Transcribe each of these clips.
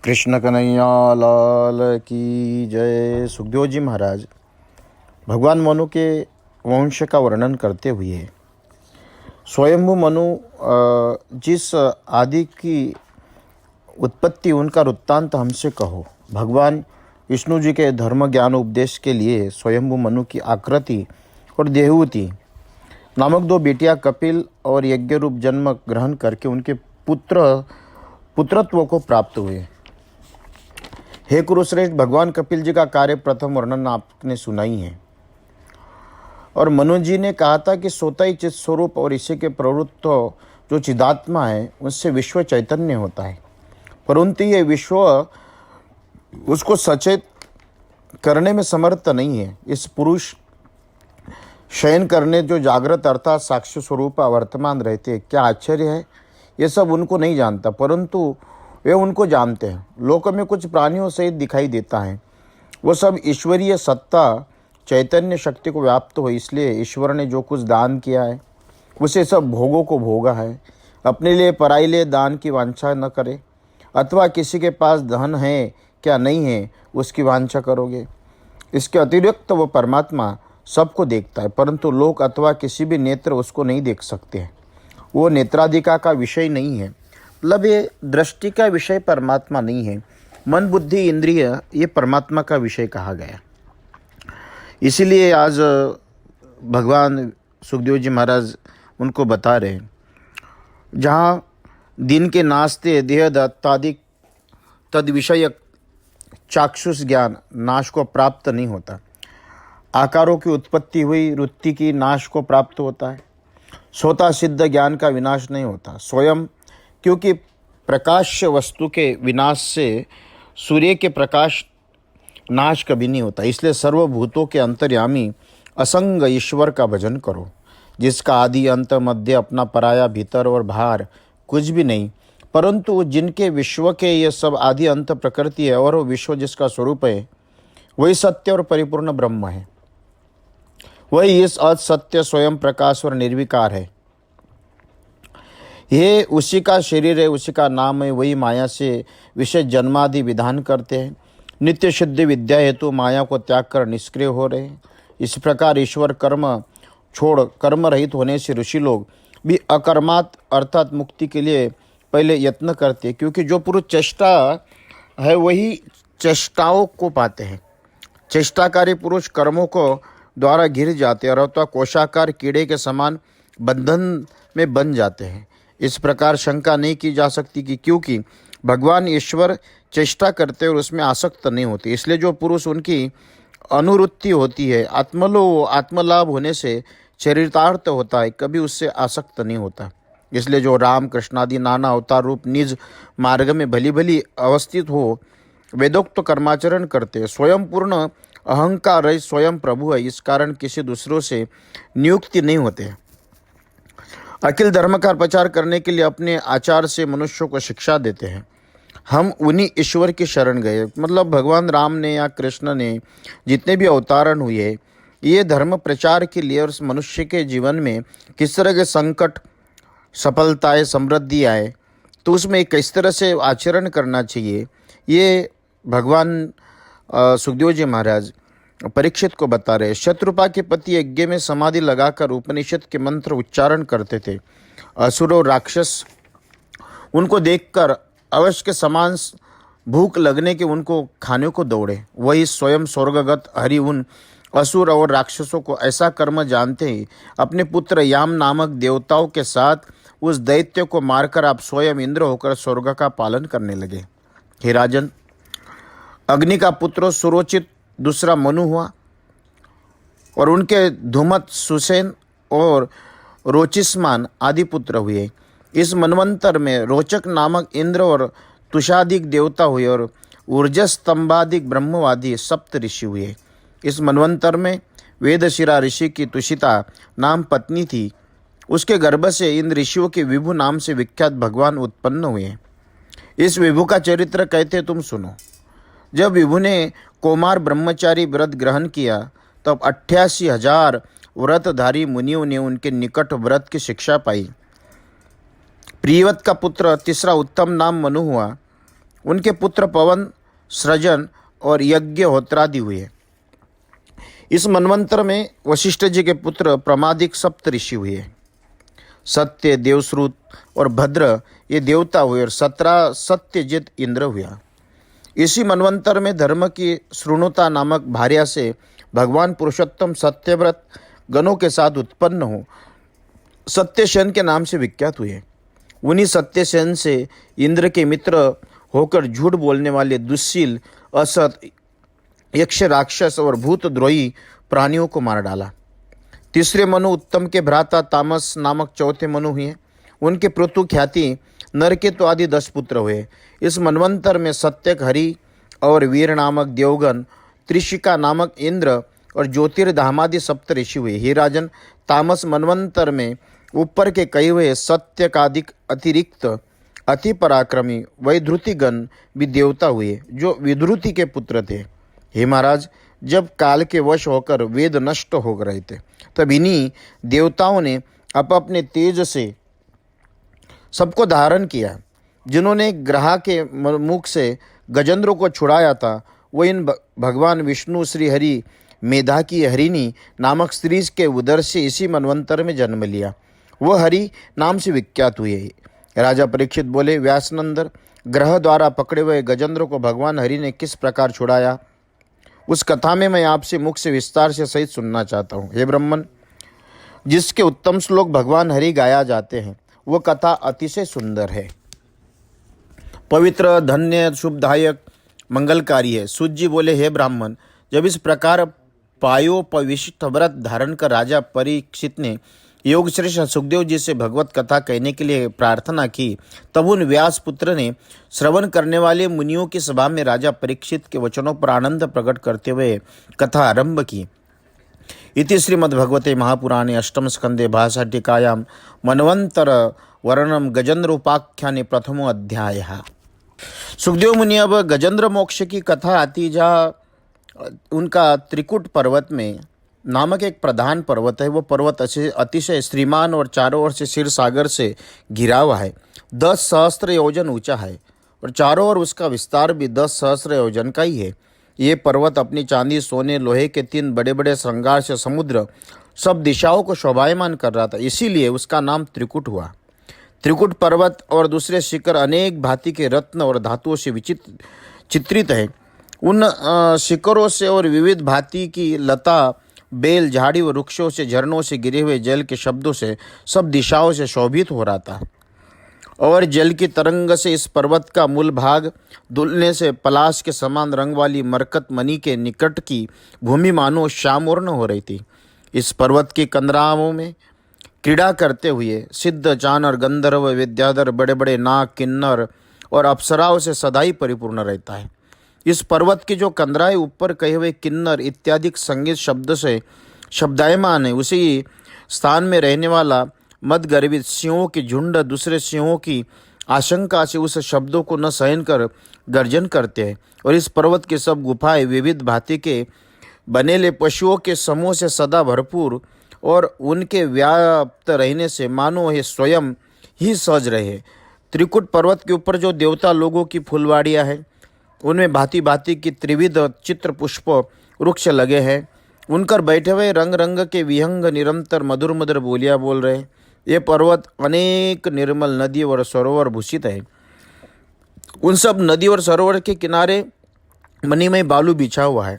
कृष्ण कन्हैया लाल की जय। सुखदेव जी महाराज भगवान मनु के वंश का वर्णन करते हुए स्वयंभू मनु जिस आदि की उत्पत्ति उनका वृत्तांत हमसे कहो। भगवान विष्णु जी के धर्म ज्ञान उपदेश के लिए स्वयंभू मनु की आकृति और देहूति नामक दो बेटियां कपिल और यज्ञ रूप जन्म ग्रहण करके उनके पुत्रत्व को प्राप्त हुए। हे कुरुश्रेष्ठ, भगवान कपिल जी का कार्य प्रथम वर्णन आपने सुनाई है और मनु जी ने कहा था कि सोता चित स्वरूप और इसी के प्रवृत्त जो चिदात्मा है उससे विश्व चैतन्य होता है, परंतु ये विश्व उसको सचेत करने में समर्थ नहीं है। इस पुरुष शयन करने जो जागृत अर्थात साक्ष्य स्वरूप वर्तमान रहते हैं, क्या आश्चर्य है। ये सब उनको नहीं जानता, परंतु वे उनको जानते हैं। लोक में कुछ प्राणियों सहित दिखाई देता है, वो सब ईश्वरीय सत्ता चैतन्य शक्ति को व्याप्त हो, इसलिए ईश्वर ने जो कुछ दान किया है उसे सब भोगों को भोगा है। अपने लिए पराई लिए दान की वांछा न करे, अथवा किसी के पास धन है क्या नहीं है उसकी वांछा करोगे। इसके अतिरिक्त वो परमात्मा सबको देखता है, परंतु लोक अथवा किसी भी नेत्र उसको नहीं देख सकते हैं। वो नेत्राधिका का विषय नहीं है, मतलब ये दृष्टि का विषय परमात्मा नहीं है। मन बुद्धि इंद्रिय ये परमात्मा का विषय कहा गया। इसीलिए आज भगवान सुखदेव जी महाराज उनको बता रहे हैं, जहाँ दिन के नास्ते देह दत्तादिक तद विषयक चाक्षुष ज्ञान नाश को प्राप्त नहीं होता। आकारों की उत्पत्ति हुई वृत्ति की नाश को प्राप्त होता है। स्वतः सिद्ध ज्ञान का विनाश नहीं होता स्वयं, क्योंकि प्रकाश्य वस्तु के विनाश से सूर्य के प्रकाश नाश कभी नहीं होता। इसलिए सर्वभूतों के अंतर्यामी असंग ईश्वर का भजन करो, जिसका आदि अंत मध्य अपना पराया भीतर और बाहर कुछ भी नहीं, परंतु जिनके विश्व के ये सब आदि अंत प्रकृति है और वो विश्व जिसका स्वरूप है वही सत्य और परिपूर्ण ब्रह्म है। वही इस असत्य स्वयं प्रकाश और निर्विकार है। ये उसी का शरीर है, उसी का नाम है। वही माया से विषय जन्मादि विधान करते हैं। नित्य शुद्ध विद्या हेतु माया को त्याग कर निष्क्रिय हो रहे हैं। इस प्रकार ईश्वर कर्म छोड़ कर्म रहित होने से ऋषि लोग भी अकर्मात अर्थात मुक्ति के लिए पहले यत्न करते हैं, क्योंकि जो पुरुष चेष्टा है वही चेष्टाओं को पाते हैं। चेष्टाकारी पुरुष कर्मों को द्वारा घिर जाते हैं और अथवा कोशाकार कीड़े के समान बंधन में बन जाते हैं। इस प्रकार शंका नहीं की जा सकती कि क्योंकि भगवान ईश्वर चेष्टा करते और उसमें आसक्त नहीं होते, इसलिए जो पुरुष उनकी अनुवृत्ति होती है आत्मलाभ होने से चरितार्थ होता है, कभी उससे आसक्त नहीं होता। इसलिए जो राम कृष्णादि नाना अवतार रूप निज मार्ग में भली भली अवस्थित हो वेदोक्त कर्माचरण करते, स्वयं पूर्ण अहंकार है, स्वयं प्रभु है, इस कारण किसी दूसरों से नियुक्ति नहीं होते। अखिल धर्म का प्रचार करने के लिए अपने आचार से मनुष्यों को शिक्षा देते हैं। हम उन्हीं ईश्वर की शरण गए, मतलब भगवान राम ने या कृष्ण ने जितने भी अवतारण हुए ये धर्म प्रचार के लिए और मनुष्य के जीवन में किस तरह के संकट सफलताएं समृद्धि आए तो उसमें किस तरह से आचरण करना चाहिए, ये भगवान सुखदेव जी महाराज परीक्षित को बता रहे। शत्रुपा के पति यज्ञ में समाधि लगाकर उपनिषद के मंत्र उच्चारण करते थे। असुर और राक्षस उनको देखकर अवश्य के समान भूख लगने के उनको खाने को दौड़े। वही स्वयं स्वर्गगत हरि उन असुर और राक्षसों को ऐसा कर्म जानते ही अपने पुत्र याम नामक देवताओं के साथ उस दैत्य को मारकर आप स्वयं इंद्र होकर स्वर्ग का पालन करने लगे। हे राजन, अग्नि का पुत्र सुरोचित दूसरा मनु हुआ और उनके धूमत सुसेन और रोचिस्मान आदि पुत्र हुए। इस मनवंतर में रोचक नामक इंद्र और तुषादिक देवता हुए और ऊर्जस्तंभादिक ब्रह्मवादी सप्त ऋषि हुए। इस मनवंतर में वेदशिरा ऋषि की तुषिता नाम पत्नी थी। उसके गर्भ से इन ऋषियों के विभु नाम से विख्यात भगवान उत्पन्न हुए। इस विभु का चरित्र कहते तुम सुनो। जब विभु ने कोमार ब्रह्मचारी व्रत ग्रहण किया तब 88,000 व्रतधारी मुनियों ने उनके निकट व्रत की शिक्षा पाई। प्रियवत का पुत्र तीसरा उत्तम नाम मनु हुआ उनके पुत्र पवन, सृजन और यज्ञहोत्रादि हुए। इस मनवंतर में वशिष्ठ जी के पुत्र प्रमादिक सप्त ऋषि हुए। सत्य, देवश्रुत और भद्र ये देवता हुए और 17 सत्यजित इंद्र हुआ। इसी मनवंतर में धर्म की श्रुणुता नामक भार्या से भगवान पुरुषोत्तम सत्यव्रत गणों के साथ उत्पन्न हो सत्यसेन के नाम से विख्यात हुए। उन्हीं सत्यसेन से इंद्र के मित्र होकर झूठ बोलने वाले दुश्शील, असत, यक्ष, राक्षस और भूतद्रोही प्राणियों को मार डाला। तीसरे मनु उत्तम के भ्राता तामस नामक चौथे मनु हुए। उनके पृथु ख्याति नरकेतु आदि 10 पुत्र हुए। इस मनवंतर में सत्यक, हरि और वीर नामक देवगण, त्रिशिका नामक इंद्र और ज्योतिर्धामादि सप्त ऋषि हुए। हे राजन, तामस मनवंतर में ऊपर के कई हुए सत्यकादिक अतिरिक्त अति पराक्रमी वैधृतिगण भी देवता हुए, जो विधृति के पुत्र थे। हे महाराज, जब काल के वश होकर वेद नष्ट हो रहे थे, तब इन्हीं देवताओं ने अपने तेज से सबको धारण किया। जिन्होंने ग्रह के मुख से गजेंद्रों को छुड़ाया था, वो इन भगवान विष्णु श्री हरि मेधा की हरिणी नामक स्त्री के उदर से इसी मनवंतर में जन्म लिया। वह हरि नाम से विख्यात हुए। राजा परीक्षित बोले, व्यासनंदन, ग्रह द्वारा पकड़े हुए गजेंद्र को भगवान हरि ने किस प्रकार छुड़ाया, उस कथा में मैं आपसे मुख से विस्तार से सहित सुनना चाहता हूँ। हे ब्राह्मण, जिसके उत्तम श्लोक भगवान हरि गाया जाते हैं, वो कथा अतिशय सुंदर है, पवित्र, धन्य, शुभदायक, मंगलकारी है। सूत जी बोले, हे ब्राह्मण, जब इस प्रकार पायोपविष्ट व्रत धारण कर राजा परीक्षित ने योग श्रेष्ठ सुखदेव जी से भगवत कथा कहने के लिए प्रार्थना की, तब उन व्यास पुत्र ने श्रवण करने वाले मुनियों की सभा में राजा परीक्षित के वचनों पर आनंद प्रकट करते हुए कथा आरंभ की। इति श्रीमद्भगवते महापुराणे अष्टम स्कंदे भाषाटिकायां मनवंतर वर्णनम गजेंद्र उपाख्याने प्रथमो अध्याय। सुखदेव मुनि अब गजेंद्र मोक्ष की कथा आती, जहाँ उनका त्रिकुट पर्वत में नामक एक प्रधान पर्वत है। वो पर्वत अतिशय श्रीमान और चारों ओर से क्षीर सागर से घिरा हुआ है। 10 सहस्त्र योजन ऊंचा है और चारों ओर उसका विस्तार भी 10 सहस्त्र योजन का ही है। ये पर्वत अपनी चांदी, सोने, लोहे के 3 बड़े बड़े श्रृंगार से समुद्र सब दिशाओं को शोभायमान कर रहा था, इसीलिए उसका नाम त्रिकुट हुआ। त्रिकुट पर्वत और दूसरे शिखर अनेक भांति के रत्न और धातुओं से चित्रित है। उन शिखरों से और विविध भांति की लता, बेल, झाड़ी व वृक्षों से, झरनों से गिरे हुए जल के शब्दों से सब दिशाओं से शोभित हो रहा था। और जल की तरंग से इस पर्वत का मूल भाग दुलने से पलाश के समान रंग वाली मरकत मणि के निकट की भूमि मानो श्यामवर्ण हो रही थी। इस पर्वत की कंदराओं में क्रीड़ा करते हुए सिद्ध, चानर, गंधर्व, विद्याधर, बड़े बड़े नाग, किन्नर और अप्सराओं से सदाई परिपूर्ण रहता है। इस पर्वत की जो कंदराएं ऊपर कहे हुए किन्नर इत्यादि संगीत शब्द से शब्दायमान है, उसी स्थान में रहने वाला मदगर्वित सिंहों की झुंड दूसरे सिंहों की आशंका से उस शब्दों को न सहन कर गर्जन करते हैं। और इस पर्वत की सब गुफाएं विविध भांति के बनेले पशुओं के समूह से सदा भरपूर और उनके व्याप्त रहने से मानो ये स्वयं ही सज रहे। त्रिकुट पर्वत के ऊपर जो देवता लोगों की फुलवाड़ियाँ हैं, उनमें भांति भांति की त्रिविध चित्र पुष्प वृक्ष लगे हैं। उनकर बैठे हुए रंग रंग के विहंग निरंतर मधुर मधुर बोलियाँ बोल रहे। ये पर्वत अनेक निर्मल नदी और सरोवर भूषित है। उन सब नदी और सरोवर के किनारे मणिमय बालू बिछा हुआ है।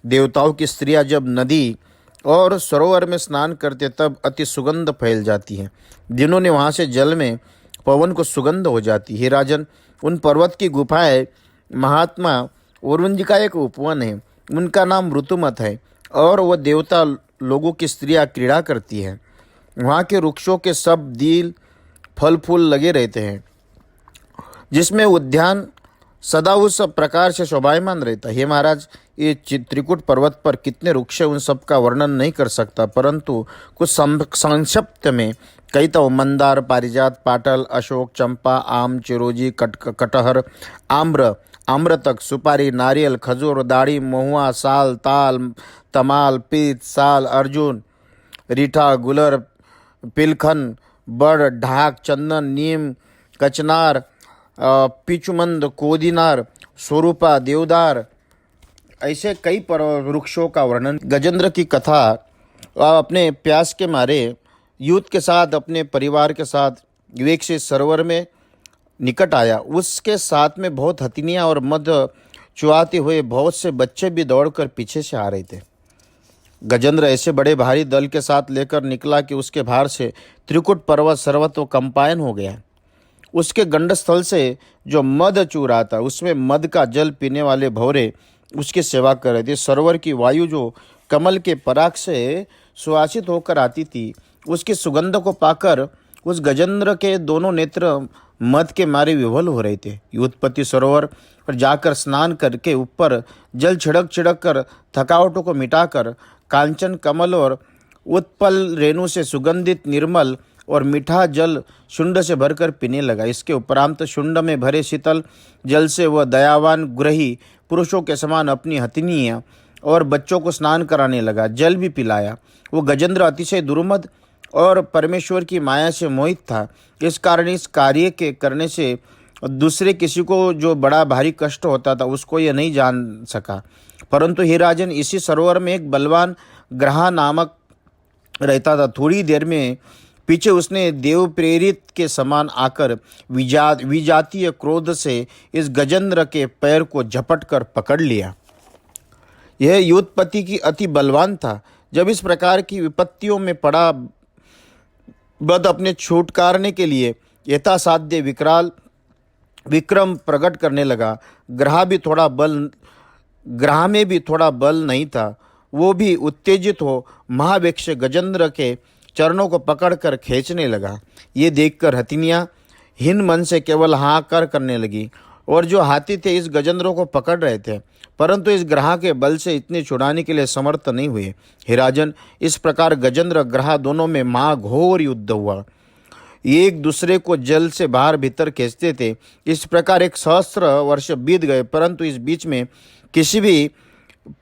देवताओं की स्त्रियां जब नदी और सरोवर में स्नान करते तब अति सुगंध फैल जाती है। जिन्होंने वहाँ से जल में पवन को सुगंध हो जाती है। राजन, उन पर्वत की गुफाएं महात्मा वरुण जी का एक उपवन है। उनका नाम ऋतुमत है और वह देवता लोगों की स्त्रियां क्रीड़ा करती हैं। वहाँ के वृक्षों के सब दिल, फल फूल लगे रहते हैं, जिसमें उद्यान सदा उस प्रकार से शोभायमान रहता है। हे महाराज, ये त्रिकुट पर्वत पर कितने वृक्ष, उन सब का वर्णन नहीं कर सकता, परंतु कुछ संक्षिप्त में कहता हूँ। मंदार, पारिजात, पाटल, अशोक, चंपा, आम, चिरोजी, कटहर, आम्रतक, सुपारी, नारियल, खजूर, दाढ़ी, महुआ, साल, ताल, तमाल, पीत, साल, अर्जुन, रीठा, गुलर, पिलखन, बड़, ढाक, चंदन, नीम, कचनार, पीचुमंद, कोदिनार, स्वरूपा, देवदार, ऐसे कई वृक्षों का वर्णन। गजेंद्र की कथा अपने प्यास के मारे यूथ के साथ, अपने परिवार के साथ विवेक से सरोवर में निकट आया। उसके साथ में बहुत हथिनियाँ और मद चुआते हुए बहुत से बच्चे भी दौड़कर पीछे से आ रहे थे। गजेंद्र ऐसे बड़े भारी दल के साथ लेकर निकला कि उसके भार से त्रिकुट पर्वत सर्वतो कंपायन हो गया। उसके गंडस्थल से जो मद चू रहा था, उसमें मद का जल पीने वाले भौरे उसकी सेवा कर रहे थे। सरोवर की वायु जो कमल के पराग से सुवासित होकर आती थी, उसकी सुगंध को पाकर उस गजेंद्र के दोनों नेत्र मद के मारे विवल हो रहे थे। युद्धपति सरोवर पर जाकर स्नान करके ऊपर जल छिड़क छिड़क कर थकावटों को मिटाकर कांचन कमल और उत्पल रेणु से सुगंधित निर्मल और मीठा जल शुंड से भरकर पीने लगा। इसके उपरांत शुंड में भरे शीतल जल से वह दयावान गृही पुरुषों के समान अपनी हथिनियाँ और बच्चों को स्नान कराने लगा, जल भी पिलाया। वो गजेंद्र अतिशय दुर्मद और परमेश्वर की माया से मोहित था। इस कारण इस कार्य के करने से दूसरे किसी को जो बड़ा भारी कष्ट होता था, उसको यह नहीं जान सका। परंतु हे राजन, इसी सरोवर में एक बलवान ग्रहा नामक रहता था। थोड़ी देर में पीछे उसने देव प्रेरित के समान आकर विजातीय क्रोध से इस गजेंद्र के पैर को झपट कर पकड़ लिया। यह युद्धपति की अति बलवान था। जब इस प्रकार की विपत्तियों में पड़ा, बद अपने छुटकारने के लिए यथासाध्य विक्रम प्रकट करने लगा। ग्रह में भी थोड़ा बल नहीं था। वो भी उत्तेजित हो महावेक्ष गजेंद्र के चरणों को पकड़कर खींचने लगा। ये देखकर हथिनियाँ हीन मन से केवल हाहाकार करने लगी और जो हाथी थे इस गजेंद्र को पकड़ रहे थे, परंतु इस ग्रह के बल से इतने छुड़ाने के लिए समर्थ नहीं हुए। हे राजन, इस प्रकार गजेंद्र ग्रह दोनों में महाघोर युद्ध हुआ। एक दूसरे को जल से बाहर भीतर खींचते थे। इस प्रकार 1 सहस्त्र वर्ष बीत गए, परंतु इस बीच में किसी भी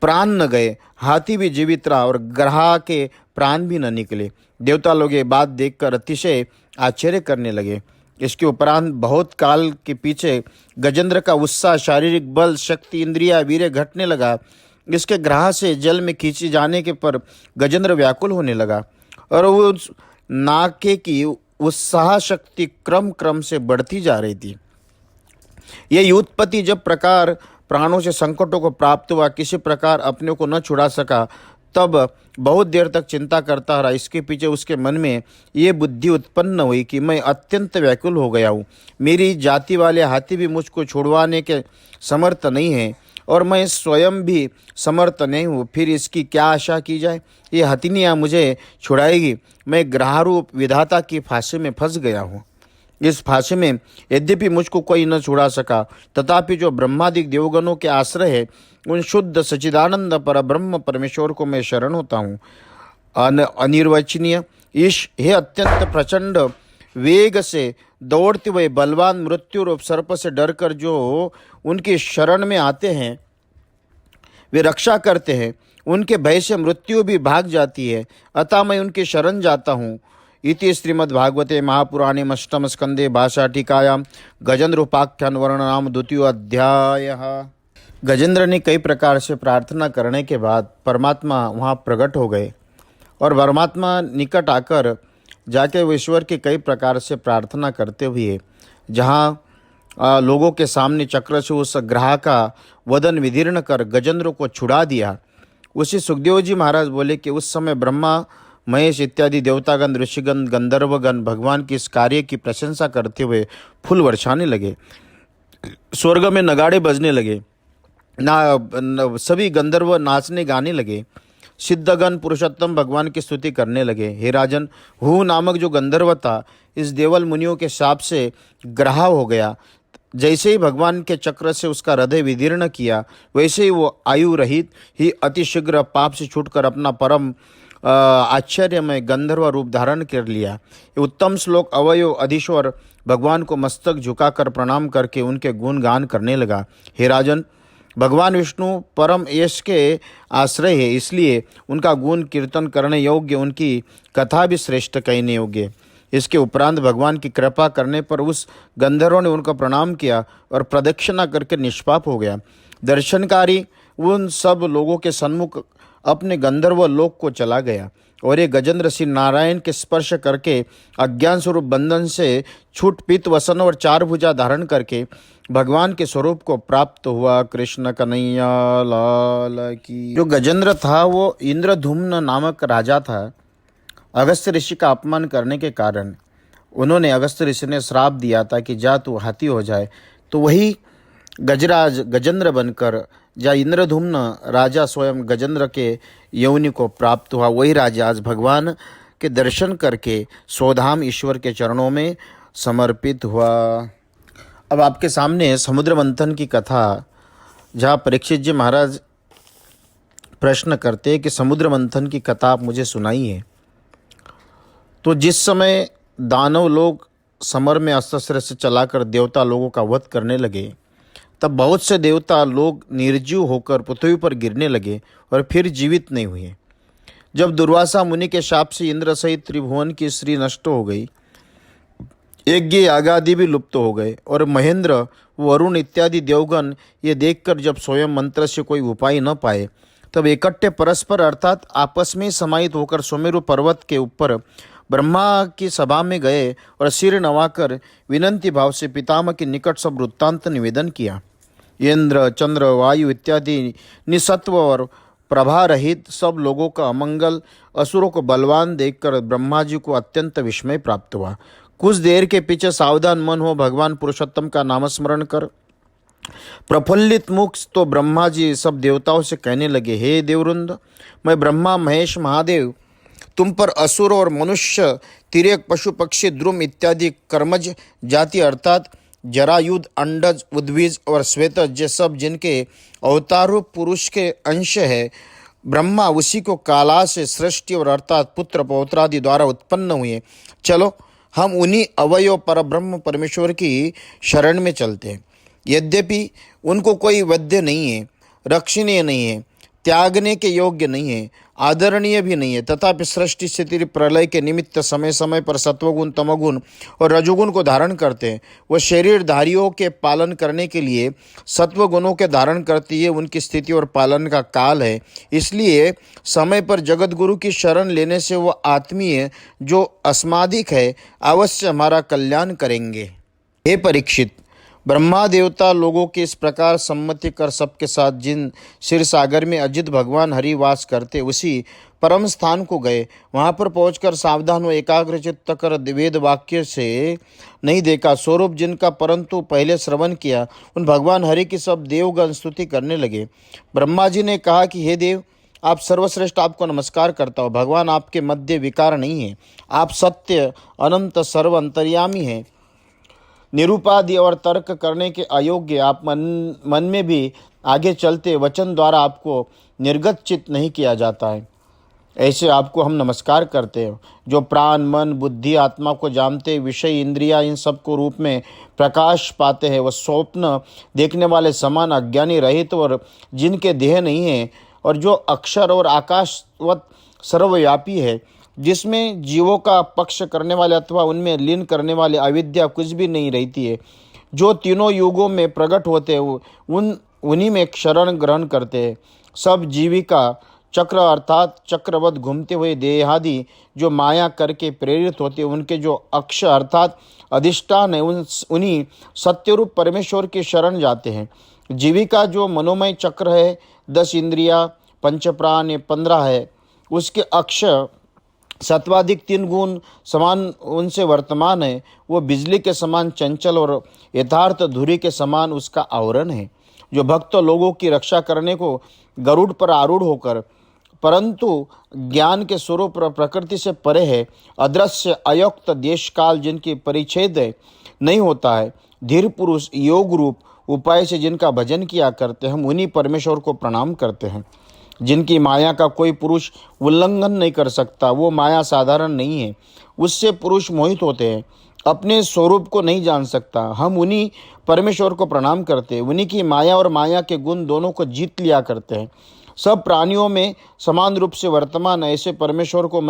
प्राण न गए। हाथी भी जीवित रहा और ग्रह के प्राण भी न निकले। देवता लोग ये बात देखकर अतिशय आश्चर्य करने लगे। इसके उपरांत बहुत काल के पीछे गजेंद्र का उत्साह, शारीरिक बल, शक्ति, इंद्रिया, वीर्य घटने लगा। इसके ग्रह से जल में खींचे जाने के पर गजेंद्र व्याकुल होने लगा और वो नाके की उत्साह शक्ति क्रम से बढ़ती जा रही थी। यह युद्धपति जब प्रकार प्राणों से संकटों को प्राप्त हुआ, किसी प्रकार अपने को न छुड़ा सका, तब बहुत देर तक चिंता करता रहा। इसके पीछे उसके मन में ये बुद्धि उत्पन्न हुई कि मैं अत्यंत व्याकुल हो गया हूँ। मेरी जाति वाले हाथी भी मुझको छुड़वाने के समर्थ नहीं है और मैं स्वयं भी समर्थ नहीं हूँ। फिर इसकी क्या आशा की जाए? ये हथिनियाँ मुझे छुड़ाएगी। मैं ग्रहरूप विधाता की फांसी में फंस गया हूँ। इस फांसी में यद्यपि मुझको कोई न छुड़ा सका, तथापि जो ब्रह्मादिक देवगणों के आश्रय है, उन शुद्ध सच्चिदानंद पर ब्रह्म परमेश्वर को मैं शरण होता हूँ। अनिर्वचनीय ईश, हे अत्यंत प्रचंड वेग से दौड़ते हुए बलवान मृत्यु रूप सर्प से डरकर जो उनकी शरण में आते हैं, वे रक्षा करते हैं। उनके भय से मृत्यु भी भाग जाती है, अतः मैं उनकी शरण जाता हूँ। इति श्रीमद्भागवते महापुराणे अष्टम स्कंदे भाषाटिकायां गजेंद्र उपाख्यान वर्णनाम द्वितीय अध्याय। गजेंद्र ने कई प्रकार से प्रार्थना करने के बाद परमात्मा वहाँ प्रकट हो गए और परमात्मा निकट आकर जाके वो ईश्वर की कई प्रकार से प्रार्थना करते हुए जहाँ लोगों के सामने चक्र से उस ग्रह का वदन विदीर्ण कर गजेंद्र को छुड़ा दिया। उसी सुखदेव जी महाराज बोले कि उस समय ब्रह्मा, महेश इत्यादि देवतागण, ऋषिगण, गंधर्वगण भगवान की इस कार्य की प्रशंसा करते हुए फूल वर्षाने लगे। स्वर्ग में नगाड़े बजने लगे, सभी गंधर्व नाचने गाने लगे। सिद्धगण पुरुषोत्तम भगवान की स्तुति करने लगे। हे राजन, हु नामक जो गंधर्व था, इस देवल मुनियों के शाप से ग्रह हो गया। जैसे ही भगवान के चक्र से उसका हृदय विदीर्ण किया, वैसे ही वो आयु रहित ही अतिशीघ्र पाप से छूटकर अपना परम आश्चर्यमय गंधर्व रूप धारण कर लिया। उत्तम श्लोक अवयव अधीश्वर भगवान को मस्तक झुकाकर प्रणाम करके उनके गुणगान करने लगा। हे राजन, भगवान विष्णु परम यश के आश्रय है, इसलिए उनका गुण कीर्तन करने योग्य, उनकी कथा भी श्रेष्ठ कहने योग्य। इसके उपरांत भगवान की कृपा करने पर उस गंधर्व ने उनका प्रणाम किया और प्रदक्षिणा करके निष्पाप हो गया। दर्शनकारी उन सब लोगों के सन्मुख अपने गंधर्व लोक को चला गया और ये गजेंद्र श्री नारायण के स्पर्श करके अज्ञान स्वरूप बंधन से छूट पीत वसन और चार भुजा धारण करके भगवान के स्वरूप को प्राप्त हुआ। कृष्ण कन्हैया लाल की। जो गजेंद्र था वो इंद्रधुम्न नामक राजा था। अगस्त्य ऋषि का अपमान करने के कारण उन्होंने अगस्त्य ऋषि ने श्राप दिया था कि जा तू हाथी हो जाए। तो वही गजराज गजेंद्र बनकर जा इंद्रधुम्न राजा स्वयं गजेंद्र के यौनि को प्राप्त हुआ, वही राजा आज भगवान के दर्शन करके स्वधाम ईश्वर के चरणों में समर्पित हुआ। अब आपके सामने समुद्र मंथन की कथा, जहाँ परीक्षित जी महाराज प्रश्न करते हैं कि समुद्र मंथन की कथा आप मुझे सुनाइए। तो जिस समय दानव लोग समर में अस्त्र शस्त्र चलाकर देवता लोगों का वध करने लगे, तब बहुत से देवता लोग निर्जीव होकर पृथ्वी पर गिरने लगे और फिर जीवित नहीं हुए। जब दुर्वासा मुनि के शाप से इंद्र सहित त्रिभुवन की स्त्री नष्ट हो गई, यज्ञ यागादि भी लुप्त हो गए और महेंद्र, वरुण इत्यादि देवगण ये देखकर जब स्वयं मंत्र से कोई उपाय न पाए, तब इकट्ठे परस्पर अर्थात आपस में समाहित होकर सुमेरु पर्वत के ऊपर ब्रह्मा की सभा में गए और सिर नवाकर विनंती भाव से पितामह के निकट सब वृत्तांत निवेदन किया। इंद्र, चंद्र, वायु इत्यादि निसत्व और प्रभा रहित सब लोगों का अमंगल, असुरों को बलवान देखकर ब्रह्मा जी को अत्यंत विस्मय प्राप्त हुआ। कुछ देर के पीछे सावधान मन हो भगवान पुरुषोत्तम का नामस्मरण कर प्रफुल्लित मुख तो ब्रह्मा जी सब देवताओं से कहने लगे, हे देववृंद, मैं ब्रह्मा महेश महादेव तुम पर असुर और मनुष्य, तिर्यक, पशु पक्षी, द्रुम इत्यादि कर्मज जाति अर्थात जरायुध, अंडज, उद्भिज और श्वेतज ये सब जिनके अवतारूप पुरुष के अंश है, ब्रह्मा उसी को काला से सृष्टि और अर्थात पुत्र पौत्रादि द्वारा उत्पन्न हुए। चलो हम उन्हीं अवयव परब्रह्म परमेश्वर की शरण में चलते हैं। यद्यपि उनको कोई वध्य नहीं है, रक्षणीय नहीं है, त्यागने के योग्य नहीं है, आदरणीय भी नहीं है, तथापि सृष्टि स्थिति प्रलय के निमित्त समय समय पर सत्वगुण, तमोगुण और रजोगुण को धारण करते हैं। वह शरीरधारियों के पालन करने के लिए सत्वगुणों के धारण करती है। उनकी स्थिति और पालन का काल है। इसलिए समय पर जगत गुरु की शरण लेने से वह आत्मीय जो अस्मादिक है अवश्य हमारा कल्याण करेंगे। हे परीक्षित, ब्रह्मा देवता लोगों के इस प्रकार सम्मति कर सबके साथ जिन क्षीर सागर में अजित भगवान हरि वास करते उसी परम स्थान को गए। वहाँ पर पहुंचकर सावधान व एकाग्र चित्त कर वेद वाक्य से नहीं देखा स्वरूप जिनका परंतु पहले श्रवण किया, उन भगवान हरि की सब देवगण स्तुति करने लगे। ब्रह्मा जी ने कहा कि हे देव, आप सर्वश्रेष्ठ, आपको नमस्कार करता हूँ। भगवान आपके मध्य विकार नहीं है, आप सत्य अनंत सर्व अंतर्यामी हैं, निरूपादि और तर्क करने के अयोग्य। आप मन में भी आगे चलते वचन द्वारा आपको निर्गत चित्त नहीं किया जाता है। ऐसे आपको हम नमस्कार करते हैं, जो प्राण, मन, बुद्धि, आत्मा को जानते, विषय, इंद्रिया इन सब को रूप में प्रकाश पाते हैं। वह स्वप्न देखने वाले समान अज्ञानी रहित और जिनके देह नहीं है, और जो अक्षर और आकाशवत सर्वव्यापी है, जिसमें जीवों का पक्ष करने वाले अथवा उनमें लीन करने वाले अविद्या कुछ भी नहीं रहती है, जो तीनों युगों में प्रकट होते हैं, उन्हीं में शरण ग्रहण करते हैं। सब जीविका चक्र अर्थात चक्रवत घूमते हुए देहादि जो माया करके प्रेरित होते हैं, उनके जो अक्ष अर्थात अधिष्ठान है, उन्हीं सत्यरूप परमेश्वर की शरण जाते हैं। जीविका जो मनोमय चक्र है, 10 इंद्रिया, पंचप्राण, ये 15 है, उसके अक्ष सत्वाधिक 3 गुण समान उनसे वर्तमान है। वो बिजली के समान चंचल और यथार्थ धुरी के समान उसका आवरण है। जो भक्त लोगों की रक्षा करने को गरुड़ पर आरूढ़ होकर परंतु ज्ञान के स्वरूप प्रकृति से परे है, अदृश्य अयुक्त देश काल जिनकी परिच्छेद नहीं होता है, धीर पुरुष योग रूप उपाय से जिनका भजन किया करते हैं, हम उन्हीं परमेश्वर को प्रणाम करते हैं। जिनकी माया का कोई पुरुष उल्लंघन नहीं कर सकता, वो माया साधारण नहीं है, उससे पुरुष मोहित होते हैं, अपने स्वरूप को नहीं जान सकता। हम उन्हीं परमेश्वर को प्रणाम करते हैं, उन्हीं की माया और माया के गुण दोनों को जीत लिया करते हैं। सब प्राणियों में समान रूप से वर्तमान ऐसे परमेश्वर को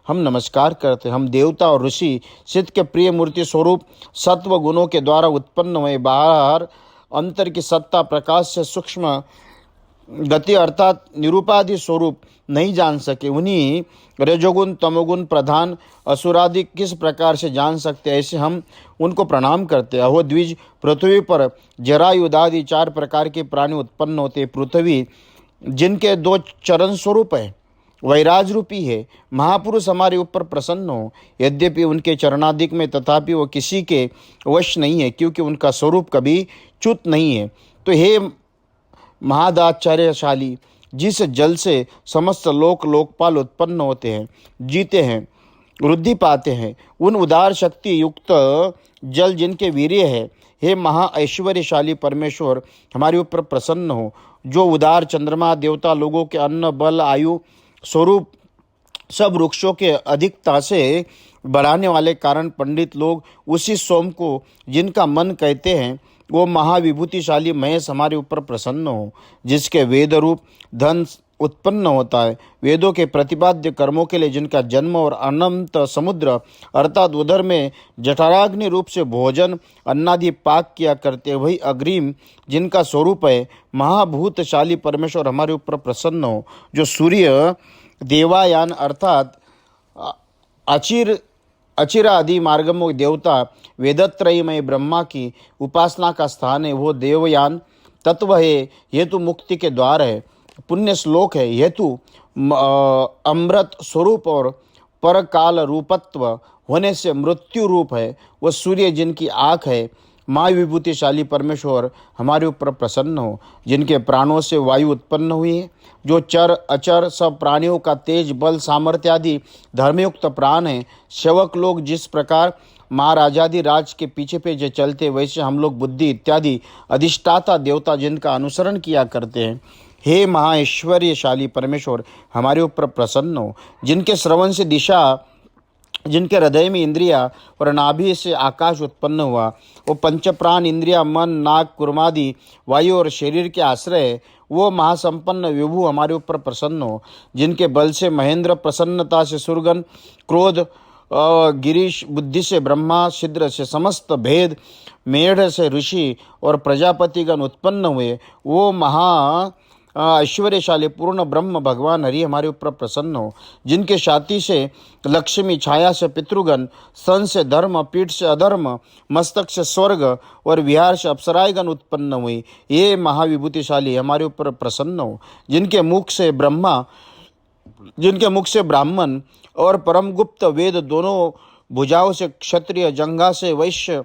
हम नमस्कार करते हैं। हम देवता और ऋषि चित्त के प्रिय मूर्ति स्वरूप सत्व गुणों के द्वारा उत्पन्न हुए बाहर अंतर की सत्ता प्रकाश से सूक्ष्म गति अर्थात निरूपाधि स्वरूप नहीं जान सके। उन्हीं रजोगुण तमोगुण प्रधान असुरादि किस प्रकार से जान सकते, ऐसे हम उनको प्रणाम करते हैं। अहो द्विज, पृथ्वी पर जरायुदादि 4 प्रकार के प्राणी उत्पन्न होते। पृथ्वी जिनके 2 चरण स्वरूप है, वैराज रूपी है, महापुरुष हमारे ऊपर प्रसन्न हो। यद्यपि उनके चरणादिक में तथापि वो किसी के वश नहीं है, क्योंकि उनका स्वरूप कभी च्युत नहीं है। तो हे महादाचार्यशाली, जिस जल से समस्त लोकपाल उत्पन्न होते हैं, जीते हैं, वृद्धि पाते हैं, उन उदार शक्ति युक्त जल जिनके वीर्य है, हे महा ऐश्वर्यशाली परमेश्वर हमारे ऊपर प्रसन्न हो। जो उदार चंद्रमा देवता लोगों के अन्न बल आयु स्वरूप सब वृक्षों के अधिकता से बढ़ाने वाले कारण पंडित लोग उसी सोम को जिनका मन कहते हैं, वो महाविभूतिशाली महेश हमारे ऊपर प्रसन्न हो। जिसके वेद रूप धन उत्पन्न होता है, वेदों के प्रतिपाद्य कर्मों के लिए जिनका जन्म और अनंत समुद्र अर्थात उधर में जठराग्नि रूप से भोजन अन्नादि पाक किया करते, वही अग्रिम जिनका स्वरूप है महाभूतशाली परमेश्वर हमारे ऊपर प्रसन्न हो। जो सूर्य देवायान अर्थात अचिरादि मार्गमो देवता वेदत्रयमय ब्रह्मा की उपासना का स्थान है, वो देवयान तत्व है, हेतु मुक्ति के द्वार है, पुण्य श्लोक है, हेतु अमृत स्वरूप और परकाल रूपत्व होने से मृत्यु रूप है। वह सूर्य जिनकी आँख है, माँ विभूतिशाली परमेश्वर हमारे ऊपर प्रसन्न हो। जिनके प्राणों से वायु उत्पन्न हुई है, जो चर अचर सब प्राणियों का तेज बल सामर्थ्य आदि धर्मयुक्त प्राण है। सेवक लोग जिस प्रकार महाराजादि राज के पीछे पीछे चलते, वैसे हम लोग बुद्धि इत्यादि अधिष्ठाता देवता जिनका अनुसरण किया करते हैं। हे महाऐश्वर्यशाली परमेश्वर हमारे ऊपर प्रसन्न हो। जिनके श्रवण से दिशा, जिनके हृदय में इंद्रिया और नाभि से आकाश उत्पन्न हुआ, वो पंचप्राण इंद्रिया मन नाक कुर्मादि वायु और शरीर के आश्रय, वो महासंपन्न विभु हमारे ऊपर प्रसन्न हो। जिनके बल से महेंद्र, प्रसन्नता से सुरगन, क्रोध गिरीश, बुद्धि से ब्रह्मा, छिद्र से समस्त भेद, मेढ़ से ऋषि और प्रजापतिगण उत्पन्न हुए, वो महा ऐश्वर्यशाली पूर्ण ब्रह्म भगवान हरि हमारे ऊपर प्रसन्न हो। जिनके छाती से लक्ष्मी, छाया से पितृगण, स्तन से धर्म, पीठ से अधर्म, मस्तक से स्वर्ग और विहार से अप्सराएगण उत्पन्न हुई, ये महाविभूतिशाली हमारे ऊपर प्रसन्न हो। जिनके मुख से ब्राह्मण और परम गुप्त वेद, दोनों भुजाओं से क्षत्रिय, जंघा से वैश्य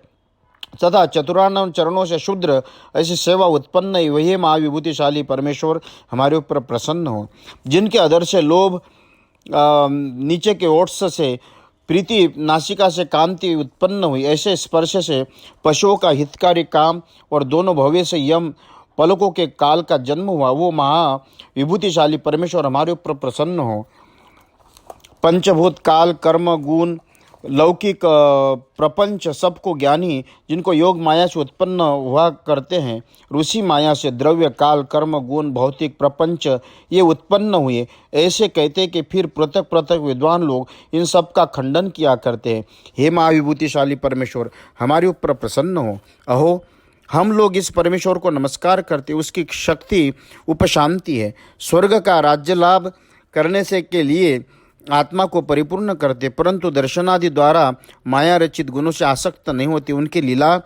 तथा चतुरानन चरणों से शूद्र, ऐसी सेवा उत्पन्न ही वही महाविभूतिशाली परमेश्वर हमारे ऊपर प्रसन्न हो। जिनके अधर से लोभ, नीचे के ओट्स से प्रीति, नासिका से कांति उत्पन्न हुई, ऐसे स्पर्श से पशुओं का हितकारी काम और दोनों भव्य से यम पलकों के काल का जन्म हुआ, वो महाविभूतिशाली परमेश्वर हमारे ऊपर प्रसन्न हो। पंचभूत काल कर्म गुण लौकिक प्रपंच सबको ज्ञानी, जिनको योग माया से उत्पन्न हुआ करते हैं, ऋषि माया से द्रव्य काल कर्म गुण भौतिक प्रपंच ये उत्पन्न हुए, ऐसे कहते कि फिर पृथक पृथक विद्वान लोग इन सब का खंडन किया करते हैं। हे महाविभूतिशाली परमेश्वर हमारे ऊपर प्रसन्न हो। अहो हम लोग इस परमेश्वर को नमस्कार करते, उसकी शक्ति उपशांति है। स्वर्ग का राज्य लाभ करने से के लिए आत्मा को परिपूर्ण करते, परंतु दर्शनादि द्वारा माया रचित गुणों से आसक्त नहीं होते। उनकी लीला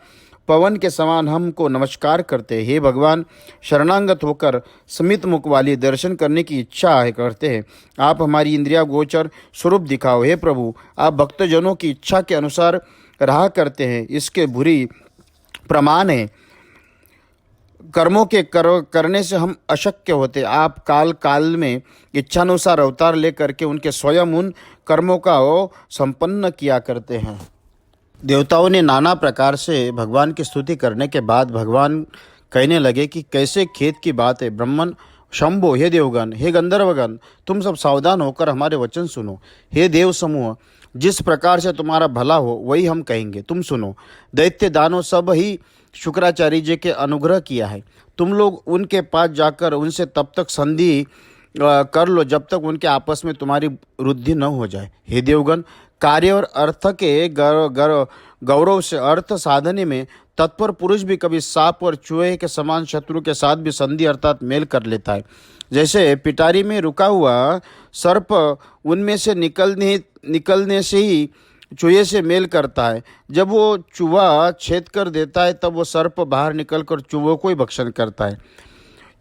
पवन के समान हमको नमस्कार करते। हे भगवान, शरणागत होकर स्मित मुख वाली दर्शन करने की इच्छा करते हैं। आप हमारी इंद्रिया गोचर स्वरूप दिखाओ। हे प्रभु, आप भक्तजनों की इच्छा के अनुसार रहा करते हैं, इसके बुरी प्रमाण है। कर्मों के करने से हम अशक्य होते। आप काल काल में इच्छानुसार अवतार लेकर के उनके स्वयं उन कर्मों का संपन्न किया करते हैं। देवताओं ने नाना प्रकार से भगवान की स्तुति करने के बाद भगवान कहने लगे कि कैसे खेद की बात है। ब्रह्मन शंभो, हे देवगण, हे गंधर्वगण, तुम सब सावधान होकर हमारे वचन सुनो। हे देव समूह, जिस प्रकार से तुम्हारा भला हो वही हम कहेंगे, तुम सुनो। दैत्य दानव सब ही शुक्राचार्य जी के अनुग्रह किया है, तुम लोग उनके पास जाकर उनसे तब तक संधि कर लो जब तक उनके आपस में तुम्हारी वृद्धि न हो जाए। हे देवगण, कार्य और अर्थ के गौरव से अर्थ साधने में तत्पर पुरुष भी कभी सांप और चूहे के समान शत्रु के साथ भी संधि अर्थात मेल कर लेता है। जैसे पिटारी में रुका हुआ सर्प उनमें से निकलने से ही चूहे से मेल करता है। जब वो चूहा छेद कर देता है तब वो सर्प बाहर निकलकर चूहों को ही भक्षण करता है।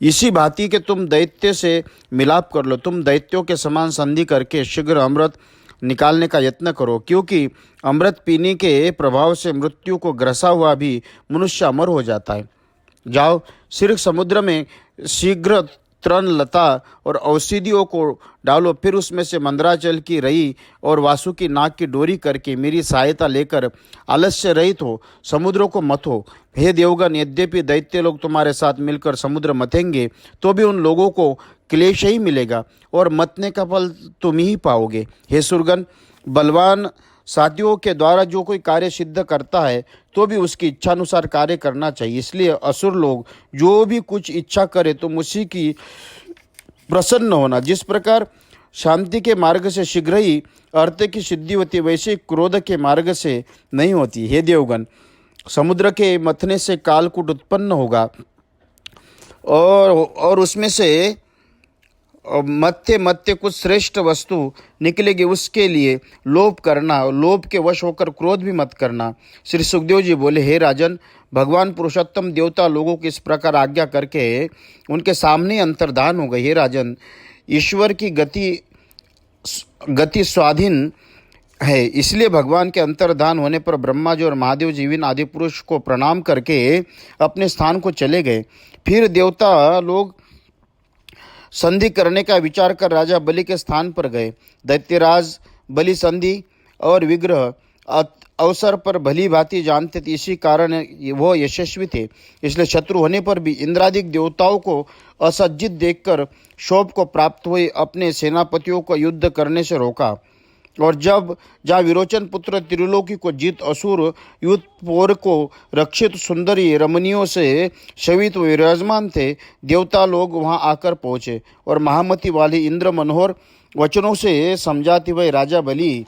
इसी भांति के तुम दैत्य से मिलाप कर लो। तुम दैत्यों के समान संधि करके शीघ्र अमृत निकालने का यत्न करो, क्योंकि अमृत पीने के प्रभाव से मृत्यु को ग्रसा हुआ भी मनुष्य अमर हो जाता है। जाओ, शीर्ष समुद्र में शीघ्र तृण लता और औषधियों को डालो, फिर उसमें से मंदराचल की रई और वासुकी नाग की डोरी करके मेरी सहायता लेकर आलस्य रहित हो समुद्रों को मथो। हे देवगण, यद्यपि दैत्य लोग तुम्हारे साथ मिलकर समुद्र मथेंगे तो भी उन लोगों को क्लेश ही मिलेगा और मतने का फल तुम ही पाओगे। हे सुरगण, बलवान साथियों के द्वारा जो कोई कार्य सिद्ध करता है तो भी उसकी इच्छानुसार कार्य करना चाहिए। इसलिए असुर लोग जो भी कुछ इच्छा करे तुम उसी की प्रसन्न होना। जिस प्रकार शांति के मार्ग से शीघ्र ही अर्थ की सिद्धि होती, वैसे क्रोध के मार्ग से नहीं होती। हे देवगण, समुद्र के मथने से कालकूट उत्पन्न होगा और उसमें से मत्य कुछ श्रेष्ठ वस्तु निकलेगी। उसके लिए लोभ करना, लोभ के वश होकर क्रोध भी मत करना। श्री सुखदेव जी बोले, हे राजन, भगवान पुरुषोत्तम देवता लोगों की इस प्रकार आज्ञा करके उनके सामने अंतर्धान हो गए। हे राजन, ईश्वर की गति स्वाधीन है, इसलिए भगवान के अंतर्धान होने पर ब्रह्मा जी और महादेव जी इन आदि पुरुष को प्रणाम करके अपने स्थान को चले गए। फिर देवता लोग संधि करने का विचार कर राजा बलि के स्थान पर गए। दैत्यराज बलि संधि और विग्रह अवसर पर भली भांति जानते थे, इसी कारण वो यशस्वी थे। इसलिए शत्रु होने पर भी इंद्रादिक देवताओं को असज्जित देखकर शोभ को प्राप्त हुए अपने सेनापतियों को युद्ध करने से रोका। और जब जहाँ विरोचन पुत्र त्रिलोकी को जीत असुर युद्ध पोर को रक्षित सुंदरी रमणियों से शवित विराजमान थे, देवता लोग वहाँ आकर पहुँचे और महामति वाली इंद्र मनोहर वचनों से समझाते हुए राजा बलि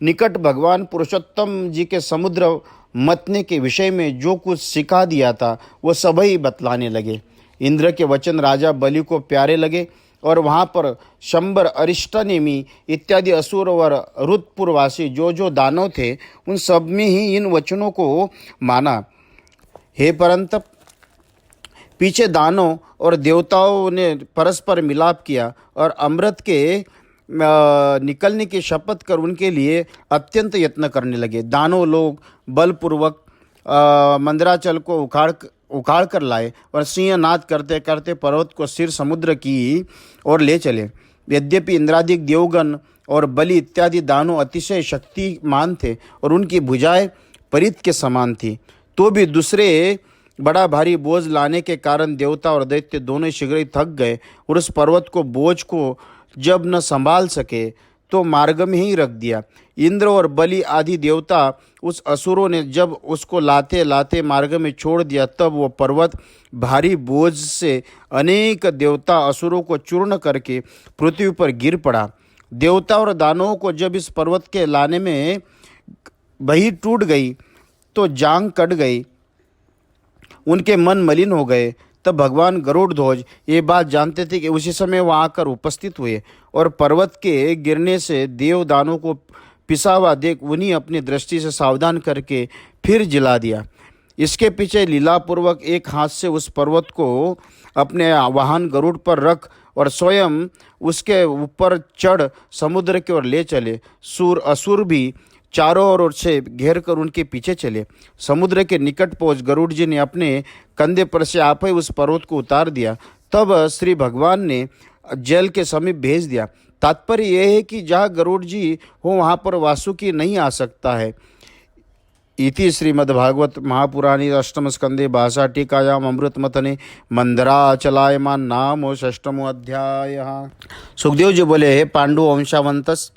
निकट भगवान पुरुषोत्तम जी के समुद्र मतने के विषय में जो कुछ सिखा दिया था वो सभी बतलाने लगे। इंद्र के वचन राजा बलि को प्यारे लगे और वहाँ पर शंबर, अरिष्टनेमी इत्यादि असुर और रुद्रपुरवासी जो दानव थे उन सब में ही इन वचनों को माना। हे परंतप, पीछे दानव और देवताओं ने परस्पर मिलाप किया और अमृत के निकलने की शपथ कर उनके लिए अत्यंत यत्न करने लगे। दानव लोग बलपूर्वक मंदराचल को उखाड़ कर लाए और सिंहनाद करते करते पर्वत को सिर समुद्र की ओर ले चले। यद्यपि इंद्रादिक देवगण और बलि इत्यादि दानव अतिशय शक्तिमान थे और उनकी भुजाएं परित के समान थी, तो भी दूसरे बड़ा भारी बोझ लाने के कारण देवता और दैत्य दोनों शीघ्र ही थक गए और उस पर्वत को बोझ को जब न संभाल सके तो मार्ग में ही रख दिया। इंद्र और बलि आदि देवता उस असुरों ने जब उसको लाते लाते मार्ग में छोड़ दिया, तब वो पर्वत भारी बोझ से अनेक देवता असुरों को चूर्ण करके पृथ्वी पर गिर पड़ा। देवता और दानवों को जब इस पर्वत के लाने में बही टूट गई तो जांग कट गई, उनके मन मलिन हो गए। तब भगवान गरुड़ ध्वज ये बात जानते थे कि उसी समय वहाँ आकर उपस्थित हुए और पर्वत के गिरने से देव दानों को पिसा हुआ देख उन्हीं अपनी दृष्टि से सावधान करके फिर जिला दिया। इसके पीछे लीलापूर्वक एक हाथ से उस पर्वत को अपने वाहन गरुड़ पर रख और स्वयं उसके ऊपर चढ़ समुद्र की ओर ले चले। असुर भी चारों ओर से घेर कर उनके पीछे चले। समुद्र के निकट पहुंच गरुड़ जी ने अपने कंधे पर से आप ही उस पर्वत को उतार दिया। तब श्री भगवान ने जल के समीप भेज दिया। तात्पर्य यह है कि जहाँ गरुड़ जी हो वहाँ पर वासुकी नहीं आ सकता है। इति श्रीमद्भागवत महापुराणे अष्टम स्कंदे भाषा टीकायाम अमृतमथने मंदराचलायमान नाम षष्ठमो अध्याय। सुखदेव जी बोले, हे पांडु वंशावंतस,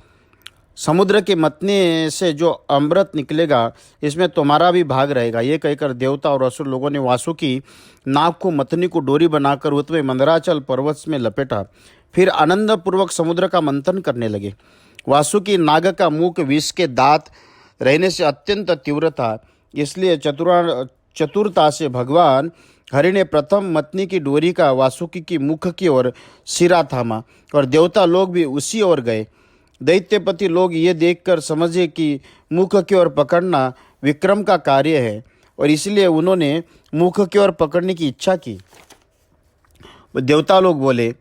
समुद्र के मतने से जो अमृत निकलेगा इसमें तुम्हारा भी भाग रहेगा। ये कहकर देवता और असुर लोगों ने वासुकी नाग को मतनी को डोरी बनाकर उसमें मंदराचल पर्वत में लपेटा। फिर आनंद पूर्वक समुद्र का मंथन करने लगे। वासुकी नाग का मुख विष के दांत रहने से अत्यंत तीव्र था, इसलिए चतुरता से भगवान हरि ने प्रथम मतनी की डोरी का वासुकी की मुख की ओर सिरा थामा और देवता लोग भी उसी ओर गए। दैत्यपति लोग ये देखकर समझे कि मुख की ओर पकड़ना विक्रम का कार्य है और इसलिए उन्होंने मुख की ओर पकड़ने की इच्छा की। देवता लोग बोले,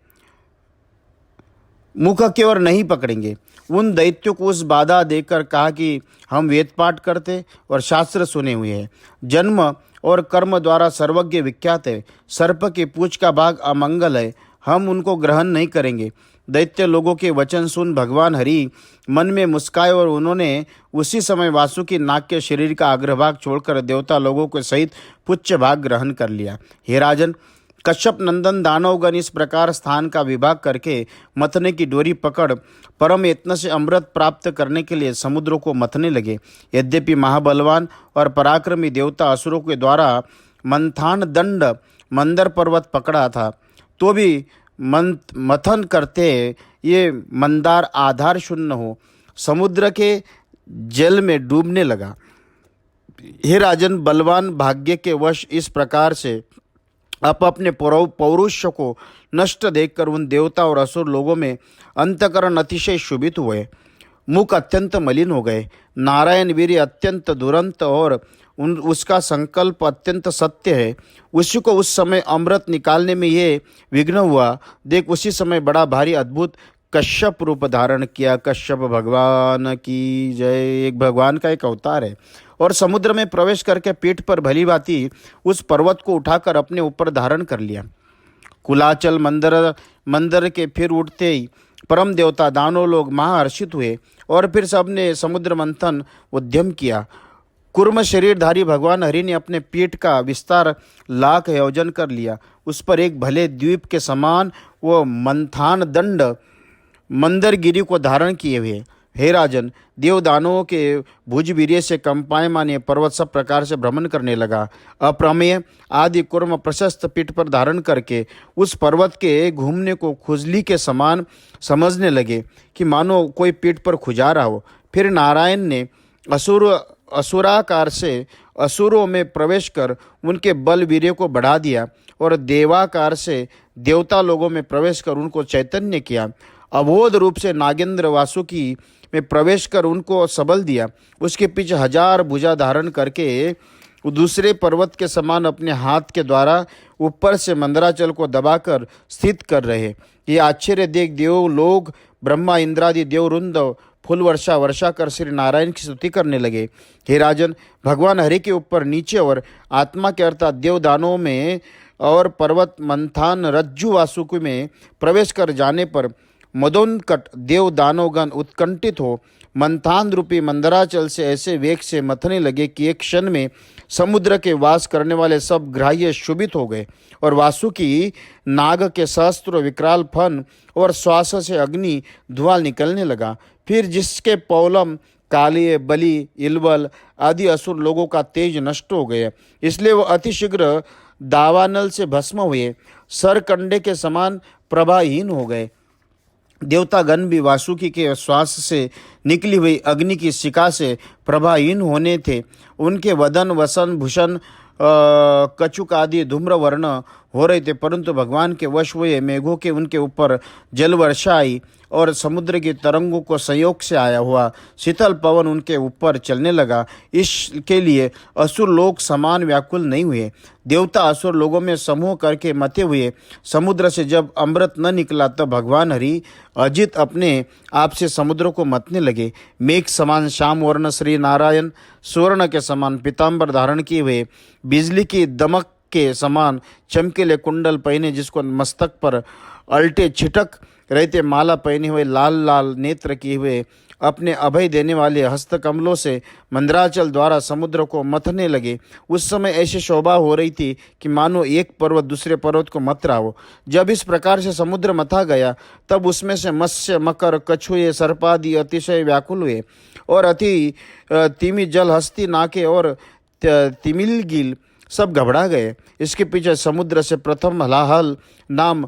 मुख की ओर नहीं पकड़ेंगे। उन दैत्यों को उस बाधा देकर कहा कि हम वेद पाठ करते और शास्त्र सुने हुए हैं, जन्म और कर्म द्वारा सर्वज्ञ विख्यात है, सर्प की पूंछ का भाग अमंगल है, हम उनको ग्रहण नहीं करेंगे। दैत्य लोगों के वचन सुन भगवान हरि मन में मुस्काए और उन्होंने उसी समय वासुकी नाग के शरीर का अग्रभाग छोड़कर देवता लोगों के सहित पुच्छ भाग ग्रहण कर लिया। हे राजन, कश्यप नंदन दानवगण इस प्रकार स्थान का विभाग करके मथने की डोरी पकड़ परम यत्न से अमृत प्राप्त करने के लिए समुद्रों को मथने लगे। यद्यपि महाबलवान और पराक्रमी देवता असुरों के द्वारा मंथान दंड मंदर पर्वत पकड़ा था, तो भी मथन करते ये मंदार आधार शून्य हो समुद्र के जल में डूबने लगा। हे राजन, बलवान भाग्य के वश इस प्रकार से आप अपने पौरुष को नष्ट देखकर उन देवता और असुर लोगों में अंतकरण अतिशय शुभित हुए, मुख अत्यंत मलिन हो गए। नारायण वीर्य अत्यंत दुरंत और उसका संकल्प अत्यंत सत्य है। उसी को उस समय अमृत निकालने में ये विघ्न हुआ। देख, उसी समय बड़ा भारी अद्भुत कश्यप रूप धारण किया। कश्यप भगवान की जय। एक भगवान का एक अवतार है और समुद्र में प्रवेश करके पीठ पर भली भांति उस पर्वत को उठाकर अपने ऊपर धारण कर लिया। कुलाचल मंदिर के फिर उठते ही परम देवता दानव लोग महाहर्षित हुए और फिर सबने समुद्र मंथन उद्यम किया। कुर्म शरीरधारी भगवान हरि ने अपने पीठ का विस्तार लाख योजन कर लिया। उस पर एक भले द्वीप के समान वो मंथान दंड मंदरगिरी को धारण किए हुए। हे राजन, देवदानवों के भुजवीर्य से कंपायमान ये पर्वत सब प्रकार से भ्रमण करने लगा। अप्रमेय आदि कुर्म प्रशस्त पीठ पर धारण करके उस पर्वत के घूमने को खुजली के समान समझने लगे कि मानो कोई पीठ पर खुजा रहा हो। फिर नारायण ने असुराकार से असुरों में प्रवेश कर उनके बल वीर्य को बढ़ा दिया और देवाकार से देवता लोगों में प्रवेश कर उनको चैतन्य किया। अबोध रूप से नागेंद्र वासुकी में प्रवेश कर उनको सबल दिया। उसके पीछे 1000 भुजा धारण करके दूसरे पर्वत के समान अपने हाथ के द्वारा ऊपर से मंदराचल को दबाकर स्थित कर रहे। ये आश्चर्य देख देव लोग ब्रह्मा इंद्रादि देववृंद फूल वर्षा कर श्री नारायण की स्तुति करने लगे। हे राजन, भगवान हरि के ऊपर नीचे और आत्मा के अर्थात देवदानों में और पर्वत मंथान रज्जु वासुकी में प्रवेश कर जाने पर मदोन्कट देव दानवगण उत्कंठित हो मंथान रूपी मंदराचल से ऐसे वेग से मथने लगे कि एक क्षण में समुद्र के वास करने वाले सब ग्राह्य शुभित हो गए और वासुकी नाग के सहस्त्र विकराल फन और श्वास से अग्नि धुआं निकलने लगा। फिर जिसके पौलम कालिय बलि इलवल आदि असुर लोगों का तेज नष्ट हो गया, इसलिए वह अतिशीघ्र दावानल से भस्म हुए सरकंडे के समान प्रभाहीन हो गए। देवतागण भी वासुकी के श्वास से निकली हुई अग्नि की शिखा से प्रभाहीन होने थे। उनके वदन वसन भूषण कचुक आदि धूम्र वर्ण हो रहे थे, परंतु भगवान के वश हुए मेघों के उनके ऊपर जल वर्षा आई और समुद्र की तरंगों को संयोग से आया हुआ शीतल पवन उनके ऊपर चलने लगा। इसके लिए असुर लोग समान व्याकुल नहीं हुए। देवता असुर लोगों में समूह करके मते हुए समुद्र से जब अमृत न निकला तब भगवान हरि अजित अपने आप से समुद्र को मतने लगे। मेघ समान श्याम वर्ण श्री नारायण स्वर्ण के समान पीताम्बर धारण किए हुए बिजली की दमक के समान चमकीले कुंडल पहने, जिसको मस्तक पर अल्टे छिटक रहते माला पहने हुए लाल लाल नेत्र किए हुए अपने अभय देने वाले हस्त कमलों से मंदराचल द्वारा समुद्र को मथने लगे। उस समय ऐसी शोभा हो रही थी कि मानो एक पर्वत दूसरे पर्वत को मथ रहा हो। जब इस प्रकार से समुद्र मथा गया तब उसमें से मत्स्य मकर कछुए सर्पादि अतिशय व्याकुल हुए और अति तिमि जल हस्ती नाके और तिमिलगिल सब घबरा गए। इसके पीछे समुद्र से प्रथम हलाहल नाम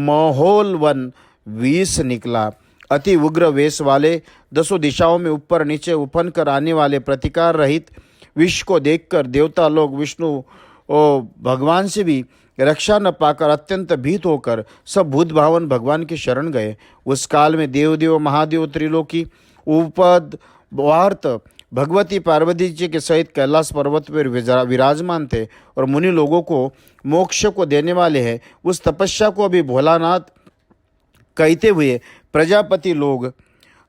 महोलवन विष निकला। अति उग्र वेश वाले 10 दिशाओं में ऊपर नीचे उफन कर आने वाले प्रतिकार रहित विष को देखकर देवता लोग विष्णु और भगवान से भी रक्षा न पाकर अत्यंत भीत होकर सब भूत भावन भगवान की शरण गए। उस काल में देवदेव महादेव त्रिलोकी उपद वार्त भगवती पार्वती जी के सहित कैलाश पर्वत पर विराजमान थे और मुनि लोगों को मोक्ष को देने वाले हैं। उस तपस्या को अभी भोलानाथ कहते हुए प्रजापति लोग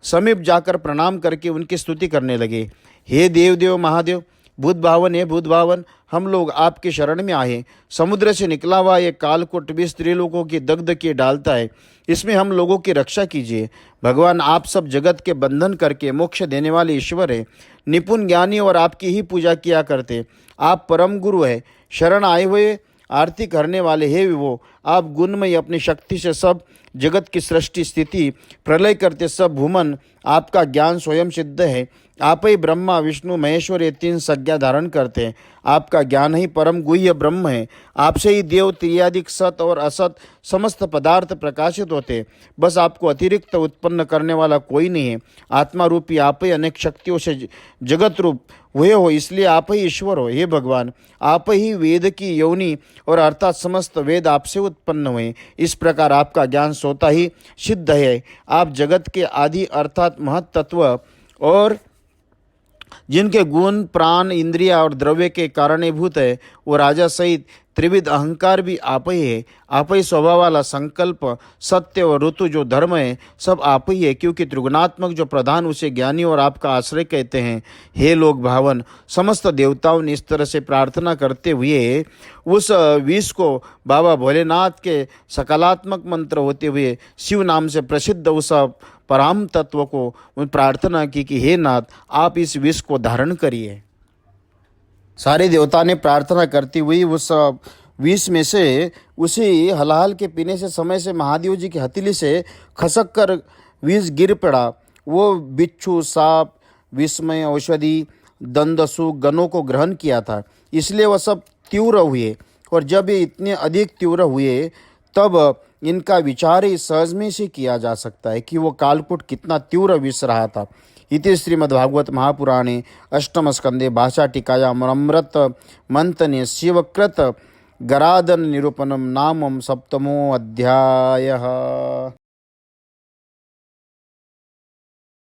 समीप जाकर प्रणाम करके उनकी स्तुति करने लगे। हे देवदेव महादेव, भूत भावन हे भूत भावन, हम लोग आपकी शरण में आए। समुद्र से निकला हुआ ये कालकूट भी स्त्रीलोकों की दग्ध किए डालता है, इसमें हम लोगों की रक्षा कीजिए। भगवान आप सब जगत के बंधन करके मोक्ष देने वाले ईश्वर है, निपुण ज्ञानी और आपकी ही पूजा किया करते। आप परम गुरु है, शरण आए हुए आरती करने वाले हे विभो, आप गुणमय अपनी शक्ति से सब जगत की सृष्टि स्थिति प्रलय करते सब भूमन आपका ज्ञान स्वयं सिद्ध है। आप ही ब्रह्मा विष्णु महेश्वर ये 3 संज्ञा धारण करते हैं। आपका ज्ञान ही परम गुह्य ब्रह्म है। आपसे ही देव त्रियादिक सत और असत समस्त पदार्थ प्रकाशित होते। बस आपको अतिरिक्त उत्पन्न करने वाला कोई नहीं है। आत्मा रूपी आप ही अनेक शक्तियों से जगत रूप हुए हो, इसलिए आप ही ईश्वर हो। हे भगवान, आप ही वेद की योनि और अर्थात समस्त वेद आपसे उत्पन्न हुए। इस प्रकार आपका ज्ञान स्वतः ही सिद्ध है। आप जगत के आदि अर्थात महत तत्व और जिनके गुण प्राण इंद्रिया और द्रव्य के कारणीभूत है, वो राजा सहित त्रिविध अहंकार भी आप ही है। आप ही स्वभाव वाला संकल्प सत्य और ऋतु जो धर्म है सब आप ही है, क्योंकि त्रिगुणात्मक जो प्रधान उसे ज्ञानी और आपका आश्रय कहते हैं। हे लोक भावन, समस्त देवताओं ने इस तरह से प्रार्थना करते हुए उस विष को बाबा भोलेनाथ के सकारात्मक मंत्र होते हुए शिव नाम से प्रसिद्ध उस परम तत्व को प्रार्थना की कि हे नाथ, आप इस विष को धारण करिए। सारे देवता ने प्रार्थना करती हुई उस विष में से उसी हलाहल के पीने से समय से महादेव जी की हथेली से खसक कर विष गिर पड़ा। वो बिच्छू साप विस्मय औषधि दंदसु गणों को ग्रहण किया था, इसलिए वह सब तीव्र हुए। और जब ये इतने अधिक तीव्र हुए तब इनका विचार ही सहज में से किया जा सकता है कि वो कालकूट कितना तीव्र विष रहा था। इति श्रीमद्भागवत महापुराणे अष्टम स्कंदे भाषा टीकायाम अमृत मंथने शिवकृत गरादन निरूपणम नामम सप्तमो अध्यायः।